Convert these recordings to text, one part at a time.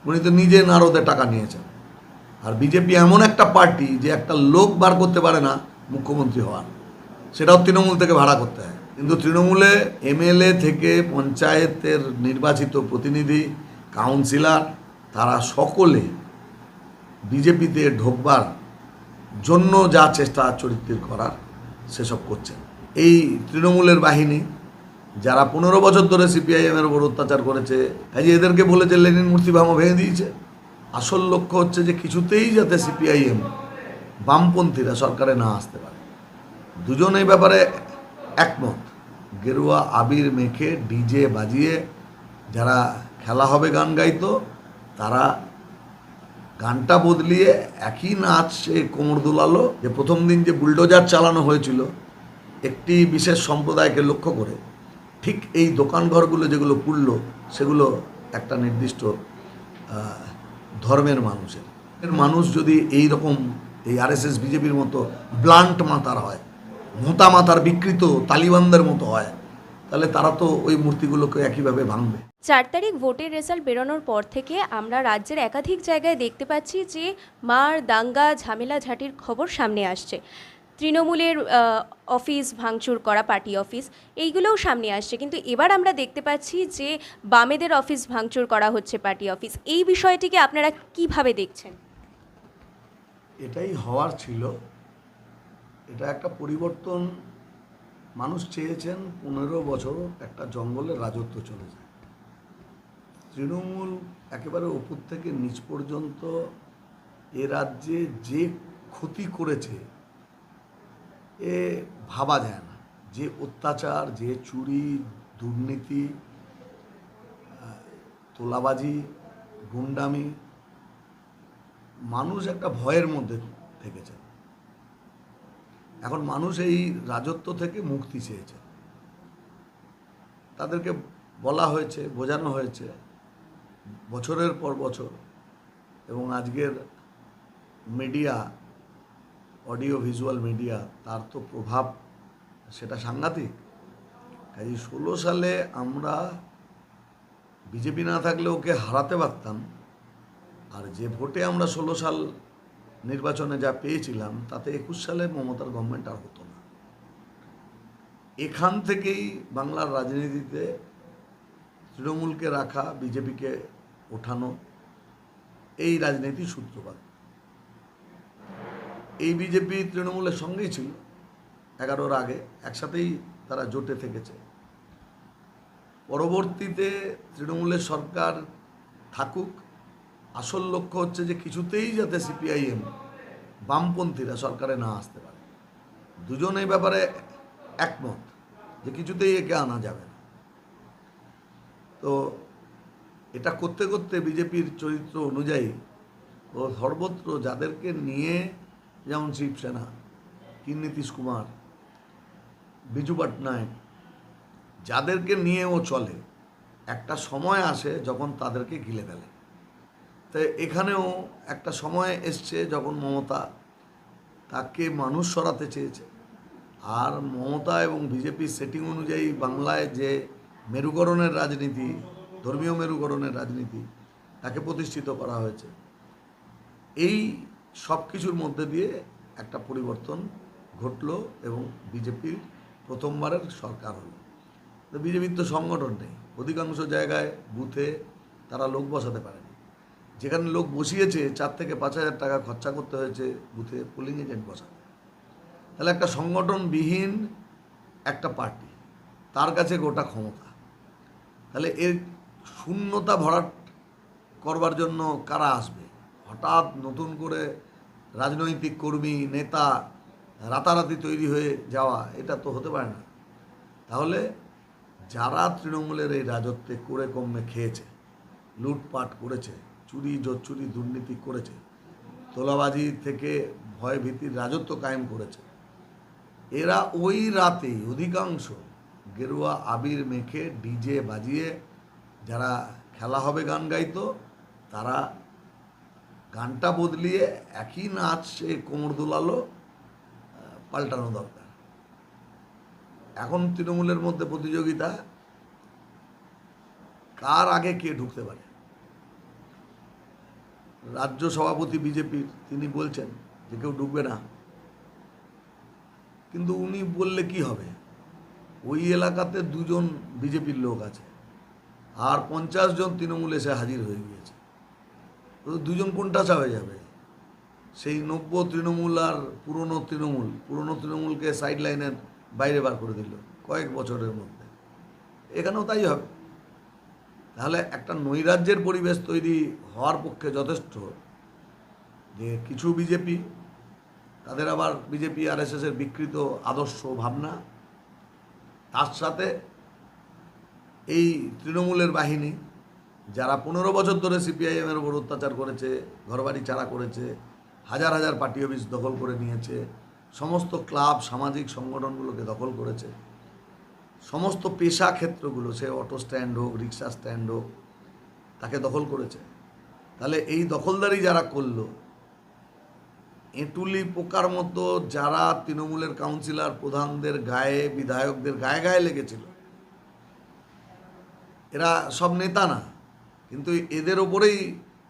উনি তো নিজে নারদে টাকা নিয়েছেন। আর বিজেপি এমন একটা পার্টি যে একটা লোক বার করতে পারে না মুখ্যমন্ত্রী হওয়ার, সেটাও তৃণমূল থেকে ভাড়া করতে হয়। কিন্তু তৃণমূলে এমএলএ থেকে পঞ্চায়েতের নির্বাচিত প্রতিনিধি, কাউন্সিলর, তারা সকলে বিজেপিতে ঢোকবার জন্য যা চেষ্টা চরিত্রের করার সেসব করছেন। এই তৃণমূলের বাহিনী যারা 15 বছর ধরে সিপিআইএমের উপর অত্যাচার করেছে, কাজে এদেরকে বলেছে লেনিন মূর্তি ভাঙো, ভেঙে দিয়েছে। আসল লক্ষ্য হচ্ছে যে কিছুতেই যাতে সিপিআইএম বামপন্থীরা সরকারে না আসতে পারে। দুজন এই ব্যাপারে একমত। গেরুয়া আবির মেখে ডিজে বাজিয়ে যারা খেলা হবে গান গাইতো, তারা গানটা বদলিয়ে একই নাচ সে কোমর দুলালো। যে প্রথম দিন যে বুলডোজার চালানো হয়েছিল একটি বিশেষ সম্প্রদায়কে লক্ষ্য করে, ঠিক এই দোকানঘরগুলো যেগুলো পুড়ল সেগুলো একটা নির্দিষ্ট ধর্মের মানুষের। মানুষ যদি এই রকম এই আরএসএস বিজেপির মতো ব্লান্ট মাথার হয়, মোটা মাথার বিকৃত তালিবানদের মতো হয়, তাহলে তারা তো ওই মূর্তিগুলোকে একইভাবে ভাঙবে। 4 তারিখ ভোটের রেজাল্ট বেরোনোর পর থেকে আমরা রাজ্যের একাধিক জায়গায় দেখতে পাচ্ছি যে মার দাঙ্গা ঝামেলাঝাটির খবর সামনে আসছে। তৃণমূলের অফিস ভাঙচুর করা, পার্টি অফিস, এইগুলোও সামনে আসছে। কিন্তু এবার আমরা দেখতে পাচ্ছি যে বামেদের অফিস ভাঙচুর করা হচ্ছে, পার্টি অফিস। এই বিষয়টিকে আপনারা কিভাবে দেখছেন? এটাই হওয়ার ছিল। এটা একটা পরিবর্তন মানুষ চেয়েছেন। 15 বছর একটা জঙ্গলের রাজত্ব চলে যায়। তৃণমূল একেবারে উপর থেকে নিচ পর্যন্ত এ রাজ্যে যে ক্ষতি করেছে এ ভাবা যায় না। যে অত্যাচার, যে চুরি, দুর্নীতি, তোলাবাজি, গুন্ডামি, মানুষ একটা ভয়ের মধ্যে থেকেছে। এখন মানুষ এই রাজত্ব থেকে মুক্তি চেয়েছে। তাদেরকে বলা হয়েছে, বোঝানো হয়েছে বছরের পর বছর, এবং আজকের মিডিয়া, অডিও ভিজুয়াল মিডিয়া, তার তো প্রভাব সেটা সাংঘাতিক। কাজে 16 সালে আমরা বিজেপি না থাকলে ওকে হারাতে পারতাম। আর যে ভোটে আমরা 16 সাল নির্বাচনে যা পেয়েছিলাম, তাতে 21 সালে মমতার গভর্নমেন্ট আর হতো না। এখান থেকেই বাংলার রাজনীতিতে তৃণমূলকে রাখা, বিজেপিকে ওঠানো, এই রাজনীতির সূত্রপাত। এই বিজেপি তৃণমূলের সঙ্গেই ছিল 11-র আগে, একসাথেই তারা জোটে থেকেছে। পরবর্তীতে তৃণমূলের সরকার থাকুক, আসল লক্ষ্য হচ্ছে যে কিছুতেই যাতে সিপিআইএম বামপন্থীরা সরকারে না আসতে পারে। দুজন এই ব্যাপারে একমত যে কিছুতেই একে আনা যাবে না। তো এটা করতে করতে বিজেপির চরিত্র অনুযায়ী ও সর্বত্র যাদেরকে নিয়ে, যেমন শিবসেনা, কি নীতিশ কুমার, বিজু পটনায়ক, যাদেরকে নিয়ে ও চলে, একটা সময় আসে যখন তাদেরকে গিলে ফেলে। তাই এখানেও একটা সময় এসছে যখন মমতা, তাকে মানুষ সরাতে চেয়েছে। আর মমতা এবং বিজেপির সেটিং অনুযায়ী বাংলায় যে মেরুকরণের রাজনীতি, ধর্মীয় মেরুকরণের রাজনীতি, তাকে প্রতিষ্ঠিত করা হয়েছে। এই সব কিছুর মধ্যে দিয়ে একটা পরিবর্তন ঘটলো এবং বিজেপির প্রথমবারের সরকার হলো। তো বিজেপির তো সংগঠন নেই, অধিকাংশ জায়গায় বুথে তারা লোক বসাতে পারেনি। যেখানে লোক বসিয়েছে 4 থেকে 5 হাজার টাকা খরচা করতে হয়েছে বুথে পোলিং এজেন্ট বসাতে। তাহলে একটা সংগঠনবিহীন একটা পার্টি, তার কাছে গোটা ক্ষমতা, তাহলে এর শূন্যতা ভরাট করবার জন্য কারা আসবে? হঠাৎ নতুন করে রাজনৈতিক কর্মী, নেতা রাতারাতি তৈরি হয়ে যাওয়া, এটা তো হতে পারে না। তাহলে যারা তৃণমূলের এই রাজত্বে করে কমে খেয়েছে, লুটপাট করেছে, চুরি জোচ্চুরি দুর্নীতি করেছে, তোলাবাজি থেকে ভয় ভীতির রাজত্ব কায়েম করেছে, এরা ওই রাতেই অধিকাংশ গেরুয়া আবির মেখে ডিজে বাজিয়ে যারা খেলা হবে গান গাইতো, তারা গানটা বদলিয়ে একই নাচ সে কোমর দুলালো। পাল্টানো দরকার। এখন তৃণমূলের মধ্যে প্রতিযোগিতা, কার আগে কে ঢুকতে পারে। রাজ্য সভাপতি বিজেপির, তিনি বলছেন যে কেউ ঢুকবে না, কিন্তু উনি বললে কি হবে? ওই এলাকাতে 2জন বিজেপির লোক আছে আর 50 জন তৃণমূল এসে হাজির হয়ে গিয়েছে, তো 2জন কোনটা হয়ে যাবে? সেই নব্য তৃণমূল আর পুরনো তৃণমূলকে সাইড লাইনের বাইরে বার করে দিল কয়েক বছরের মধ্যে। এখানেও তাই হবে। তাহলে একটা নৈরাজ্যের পরিবেশ তৈরি হওয়ার পক্ষে যথেষ্ট যে কিছু বিজেপি, তাদের আবার বিজেপি আরএসএসের বিকৃত আদর্শ ভাবনা, তার সাথে এই তৃণমূলের বাহিনী যারা 15 বছর ধরে সিপিআইএমের উপর অত্যাচার করেছে, ঘরবাড়ি ছাড়া করেছে, হাজার হাজার পার্টি অফিস দখল করে নিয়েছে, সমস্ত ক্লাব সামাজিক সংগঠনগুলোকে দখল করেছে, সমস্ত পেশা ক্ষেত্রগুলো, সে অটো স্ট্যান্ড হোক, রিক্সা স্ট্যান্ড হোক, তাকে দখল করেছে। তাহলে এই দখলদারি যারা করলো, এঁটুলি পোকার মতো যারা তৃণমূলের কাউন্সিলর প্রধানদের গায়ে, বিধায়কদের গায়ে গায়ে লেগেছিল, এরা সব নেতা না, কিন্তু এদের ওপরেই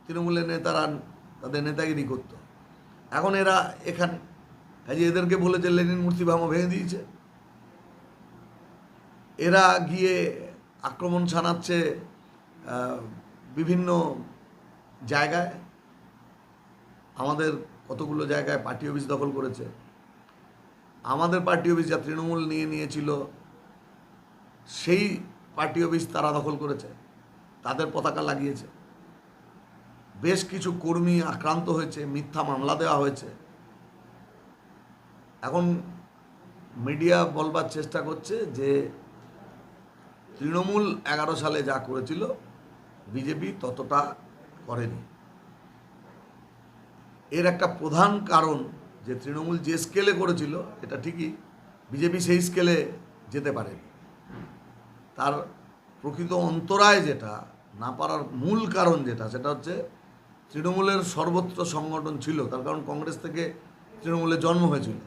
তৃণমূলের নেতারা তাদের নেতাগিরি করতো। এখন এরা এখানে, কাজে এদেরকে বলেছে লেনিন মূর্তি ভাঙো, ভেঙে দিয়েছে। এরা গিয়ে আক্রমণ শানাচ্ছে বিভিন্ন জায়গায়, আমাদের কতগুলো জায়গায় পার্টি অফিস দখল করেছে। আমাদের পার্টি অফিস যা তৃণমূল নিয়েছিল, সেই পার্টি অফিস তারা দখল করেছে, তাদের পতাকা লাগিয়েছে। বেশ কিছু কর্মী আক্রান্ত হয়েছে, মিথ্যা মামলা দেওয়া হয়েছে। এখন মিডিয়া বলবার চেষ্টা করছে যে তৃণমূল 11 সালে যা করেছিল বিজেপি ততটা করেনি। এর একটা প্রধান কারণ যে তৃণমূল যে স্কেলে করেছিল, এটা ঠিকই, বিজেপি সেই স্কেলে যেতে পারেনি। তার প্রকৃত অন্তরায় যেটা না পারার মূল কারণ যেটা, সেটা হচ্ছে তৃণমূলের সর্বত্র সংগঠন ছিল। তার কারণ কংগ্রেস থেকে তৃণমূলের জন্ম হয়েছিল,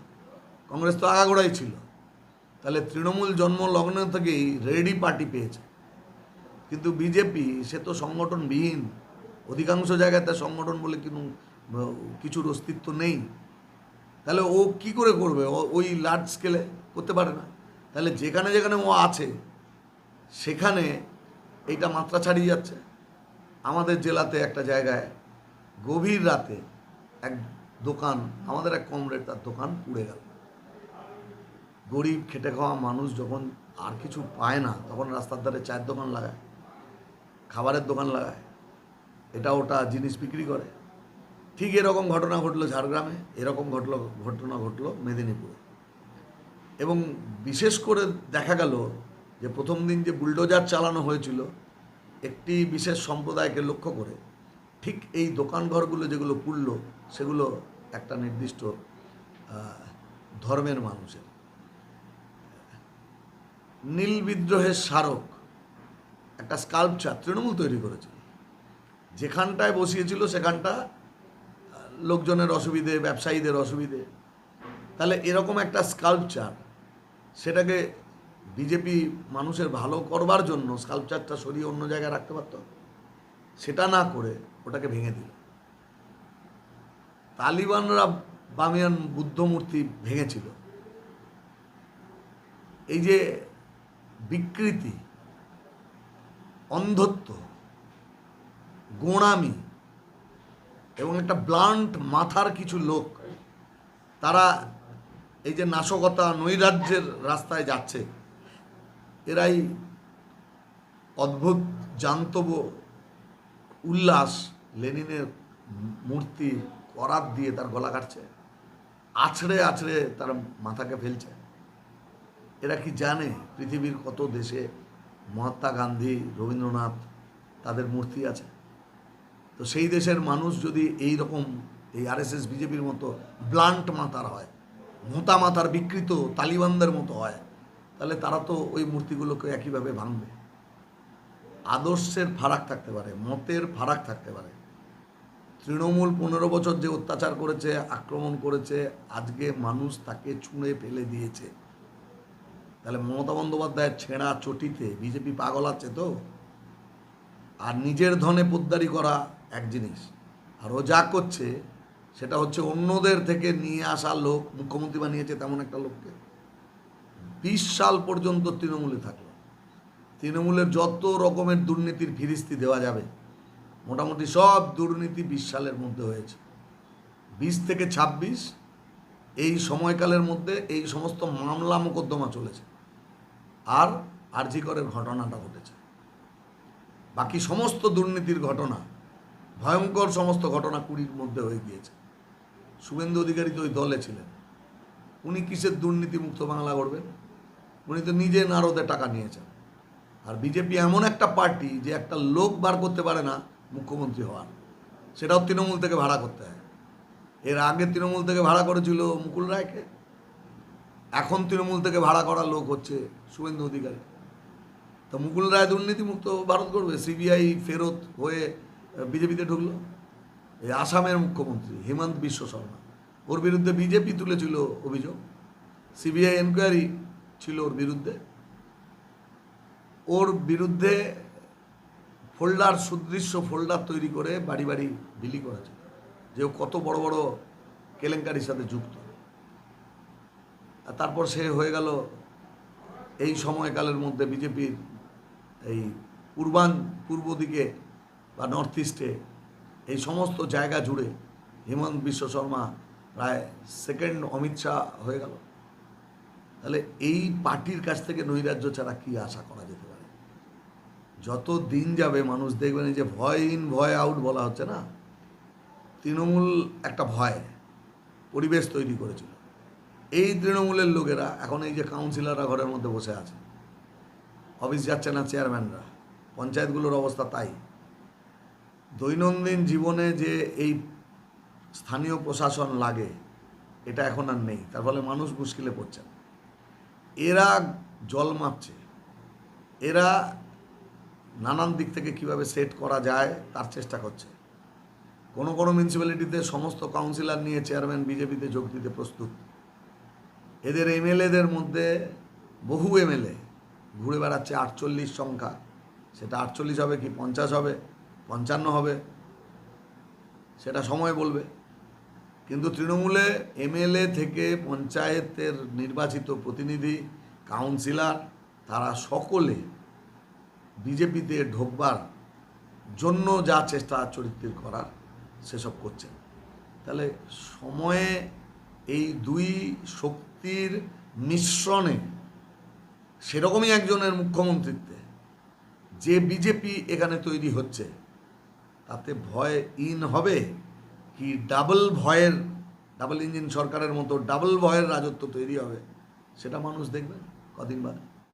কংগ্রেস তো আগাগোড়াই ছিল। তাহলে তৃণমূল জন্ম লগ্ন থেকেই রেডি পার্টি পেয়েছে, কিন্তু বিজেপি সে তো সংগঠনবিহীন। অধিকাংশ জায়গায় তার সংগঠন বলে কিছুর অস্তিত্ব নেই। তাহলে ও কি করে করবে? ওই লার্জ স্কেলে করতে পারে না। তাহলে যেখানে যেখানে ও আছে সেখানে এইটা মাত্রা ছাড়িয়ে যাচ্ছে। আমাদের জেলাতে একটা জায়গায় গভীর রাতে এক দোকান, আমাদের এক কমরেড, তার দোকান পুড়ে গেল। গরিব খেটে খাওয়া মানুষ যখন আর কিছু পায় না, তখন রাস্তার ধারে চায়ের দোকান লাগায়, খাবারের দোকান লাগায়, এটা ওটা জিনিস বিক্রি করে। ঠিক এরকম ঘটনা ঘটলো ঝাড়গ্রামে, এরকম ঘটনা ঘটলো মেদিনীপুরে। এবং বিশেষ করে দেখা গেল যে প্রথম দিন যে বুলডোজার চালানো হয়েছিল একটি বিশেষ সম্প্রদায়কে লক্ষ্য করে, ঠিক এই দোকানঘরগুলো যেগুলো পুড়ল সেগুলো একটা নির্দিষ্ট ধর্মের মানুষের। নীল বিদ্রোহের স্মারক একটা স্কাল্পচার তৃণমূল তৈরি করেছিল, যেখানটায় বসিয়েছিল সেখানটা লোকজনের অসুবিধে, ব্যবসায়ীদের অসুবিধে। তাহলে এরকম একটা স্কাল্পচার, সেটাকে বিজেপি মানুষের ভালো করবার জন্য স্কাল্পচারটা সরিয়ে অন্য জায়গায় রাখতে পারত, সেটা না করে ওটাকে ভেঙে দিল। তালিবানরা বামিয়ান বুদ্ধ মূর্তি ভেঙেছিল। এই যে বিকৃতি, অন্ধত্ব, গোঁড়ামি এবং একটা ব্লান্ট মাথার কিছু লোক, তারা এই যে নাশকতা, নৈরাজ্যের রাস্তায় যাচ্ছে, এরাই অদ্ভুত জান্তব উল্লাস, লেনিনের মূর্তি করাত দিয়ে তার গলা কাটছে, আছড়ে আছড়ে তার মাথাকে ফেলছে। এরা কি জানে পৃথিবীর কত দেশে মহাত্মা গান্ধী, রবীন্দ্রনাথ, তাদের মূর্তি আছে? তো সেই দেশের মানুষ যদি এই রকম এই আরএসএস বিজেপির মতো ব্লান্ট মাথার হয়, মোটা মাথার বিকৃত তালিবানদের মতো হয়, তাহলে তারা তো ওই মূর্তিগুলোকে একইভাবে ভাঙবে। আদর্শের ফারাক থাকতে পারে, মতের ফারাক থাকতে পারে। তৃণমূল 15 বছর যে অত্যাচার করেছে, আক্রমণ করেছে, আজকে মানুষ তাকে ছুঁড়ে ফেলে দিয়েছে। তাহলে মমতা বন্দ্যোপাধ্যায়ের ছেঁড়া চটিতে বিজেপি পাগল আছে তো? আর নিজের ধনে পোদ্দারি করা এক জিনিস, আর ও যা করছে সেটা হচ্ছে অন্যদের থেকে নিয়ে আসা লোক, মুখ্যমন্ত্রী বানিয়েছে তেমন একটা লোককে। 20 সাল পর্যন্ত তৃণমূলে থাকলো, তৃণমূলের যত রকমের দুর্নীতির ফিরিস্তি দেওয়া যাবে মোটামুটি সব দুর্নীতি 20 সালের মধ্যে হয়েছে। 20 থেকে 26 এই সময়কালের মধ্যে এই সমস্ত মামলা মোকদ্দমা চলেছে, আর আরজি করের ঘটনাটা ঘটেছে। বাকি সমস্ত দুর্নীতির ঘটনা, ভয়ঙ্কর সমস্ত ঘটনা 20-র মধ্যে হয়ে গিয়েছে। শুভেন্দু অধিকারী তো ওই দলে ছিলেন, উনি কিসের দুর্নীতি মুক্ত বাংলা করবেন? উনি তো নিজে নারদে টাকা নিয়েছেন। আর বিজেপি এমন একটা পার্টি যে একটা লোক বার করতে পারে না মুখ্যমন্ত্রী হওয়ার, সেটাও তৃণমূল থেকে ভাড়া করতে হয়। এর আগে তৃণমূল থেকে ভাড়া করেছিল মুকুল রায়কে, এখন তৃণমূল থেকে ভাড়া করা লোক হচ্ছে শুভেন্দু অধিকারী। তো মুকুল রায় দুর্নীতিমুক্ত ভারত করবে? সিবিআই ফেরত হয়ে বিজেপিতে ঢুকলো। এই আসামের মুখ্যমন্ত্রী হিমন্ত বিশ্ব শর্মা, ওর বিরুদ্ধে বিজেপি তুলেছিল অভিযোগ, সিবিআই এনকোয়ারি ছিল ওর বিরুদ্ধে। ওর বিরুদ্ধে ফোল্ডার, সুদৃশ্য ফোল্ডার তৈরি করে বাড়ি বাড়ি বিলি করেছে যে ও কত বড় বড় কেলেঙ্কারির সাথে যুক্ত। আর তারপর সে হয়ে গেল এই সময়কালের মধ্যে বিজেপির এই পূর্ব দিকে বা নর্থ ইস্টে এই সমস্ত জায়গা জুড়ে হিমন্ত বিশ্ব শর্মা প্রায় সেকেন্ড অমিত শাহ হয়ে গেল। তাহলে এই পার্টির কাছ থেকে নৈরাজ্য ছাড়া কী আশা করা যেতে পারে? যত দিন যাবে মানুষ দেখবেন যে ভয় ইন ভয় আউট বলা হচ্ছে না, তৃণমূল একটা ভয় পরিবেশ তৈরি করেছিল। এই তৃণমূলের লোকেরা এখন এই যে কাউন্সিলররা ঘরের মধ্যে বসে আছে, অফিস যাচ্ছে না চেয়ারম্যানরা, পঞ্চায়েতগুলোর অবস্থা তাই। দৈনন্দিন জীবনে যে এই স্থানীয় প্রশাসন লাগে এটা এখন আর নেই, তার ফলে মানুষ মুশকিলে পড়ছে। এরা জল মাপছে, এরা নানান দিক থেকে কিভাবে সেট করা যায় তার চেষ্টা করছে। কোনো কোনো মিউনিসিপ্যালিটিতে সমস্ত কাউন্সিলর নিয়ে চেয়ারম্যান বিজেপিতে যোগ দিতে প্রস্তুত। এদের এমএলএদের মধ্যে বহু এমএলএ ঘুরে বেড়াচ্ছে 48 সংখ্যা, সেটা 48 হবে কি 50 হবে, 55 হবে, সেটা সময় বলবে। কিন্তু তৃণমূলে এমএলএ থেকে পঞ্চায়েতের নির্বাচিত প্রতিনিধি, কাউন্সিলর, তারা সকলে বিজেপিতে ঢোকবার জন্য যা চেষ্টা চরিত্রের করার সেসব করছেন। তাহলে সময়ে এই দুই শক্তির মিশ্রণে সেরকমই একজনের মুখ্যমন্ত্রীত্বে যে বিজেপি এখানে তৈরি হচ্ছে, তাতে ভয় ইন হবে কি ডাবল ইঞ্জিন সরকারের মতো ডাবল ভয়ের রাজত্ব তৈরি হবে, সেটা মানুষ দেখবেন কদিন বাদে।